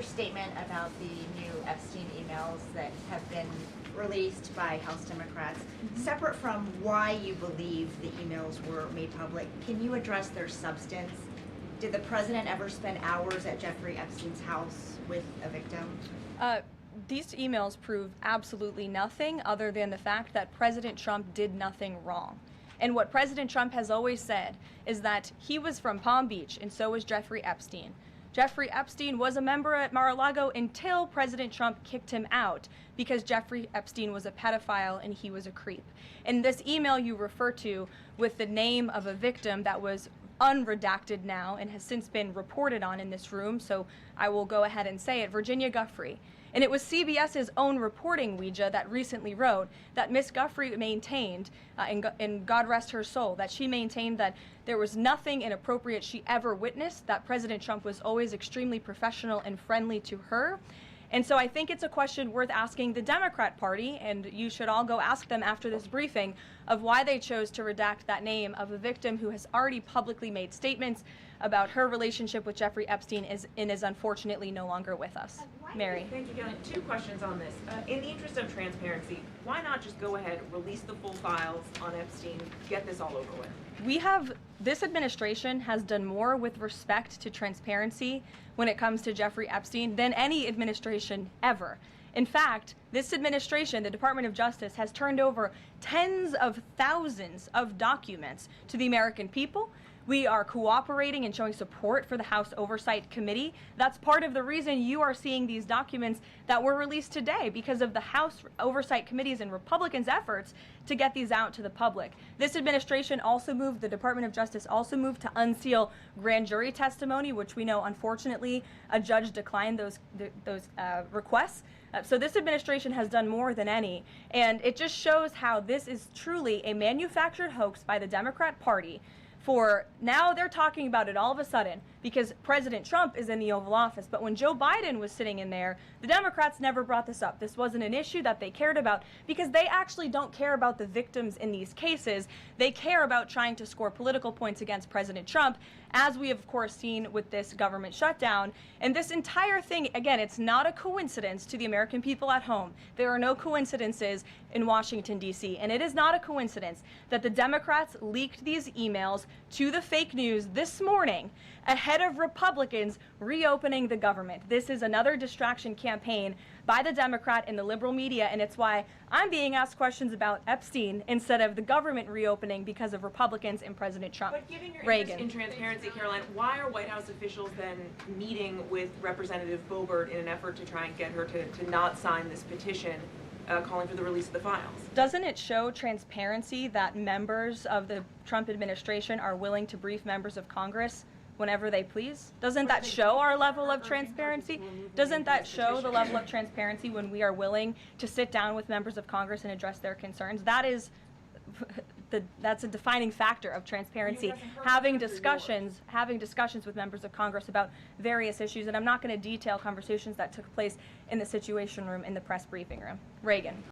your statement about the new Epstein emails that have been released by House Democrats. Separate from why you believe the emails were made public, can you address their substance? Did the president ever spend hours at Jeffrey Epstein's house with a victim? These emails prove absolutely nothing other than the fact that President Trump did nothing wrong. And what President Trump has always said is that he was from Palm Beach, and so was Jeffrey Epstein. Jeffrey Epstein was a member at Mar-a-Lago until President Trump kicked him out because Jeffrey Epstein was a pedophile and he was a creep. And this email you refer to with the name of a victim that was unredacted now and has since been reported on in this room, so I will go ahead and say it, Virginia Giuffre. And it was CBS's own reporting, Ouija, that recently wrote that Miss Giuffre maintained, and God rest her soul, that she maintained that there was nothing inappropriate she ever witnessed, that President Trump was always extremely professional and friendly to her. And so I think it's a question worth asking the Democrat Party, and you should all go ask them after this briefing, of why they chose to redact that name of a victim who has already publicly made statements about her relationship with Jeffrey Epstein and is unfortunately no longer with us. Mary. Thank you, Kelly. Two questions on this. In the interest of transparency, why not just go ahead, release the full files on Epstein, get this all over with? This administration has done more with respect to transparency when it comes to Jeffrey Epstein than any administration ever. In fact, this administration, the Department of Justice, has turned over tens of thousands of documents to the American people. We are cooperating and showing support for the House Oversight Committee. That's part of the reason you are seeing these documents that were released today, because of the House Oversight Committee's and Republicans' efforts to get these out to the public. This administration also moved, the Department of Justice also moved to unseal grand jury testimony, which we know, unfortunately, a judge declined those requests. So this administration has done more than any, and it just shows how this is truly a manufactured hoax by the Democrat Party. For now, they're talking about it all of a sudden because President Trump is in the Oval Office. But when Joe Biden was sitting in there, the Democrats never brought this up. This wasn't an issue that they cared about because they actually don't care about the victims in these cases. They care about trying to score political points against President Trump, as we have, of course, seen with this government shutdown. And this entire thing, again, it's not a coincidence to the American people at home. There are no coincidences in Washington, D.C. And it is not a coincidence that the Democrats leaked these emails to the fake news this morning ahead of Republicans reopening the government. This is another distraction campaign by the Democrat and the liberal media, and it's why I'm being asked questions about Epstein instead of the government reopening because of Republicans and President Trump. But given your interest in transparency, Caroline, why are White House officials then meeting with Representative Boebert in an effort to try and get her to not sign this petition calling for the release of the files? Doesn't it show transparency that members of the Trump administration are willing to brief members of Congress whenever they please? Doesn't that show our level of transparency? Doesn't that show the level of transparency when we are willing to sit down with members of Congress and address their concerns? That's a defining factor of transparency, having discussions with members of Congress about various issues. And I'm not going to detail conversations that took place in the Situation Room in the press briefing room. Reagan.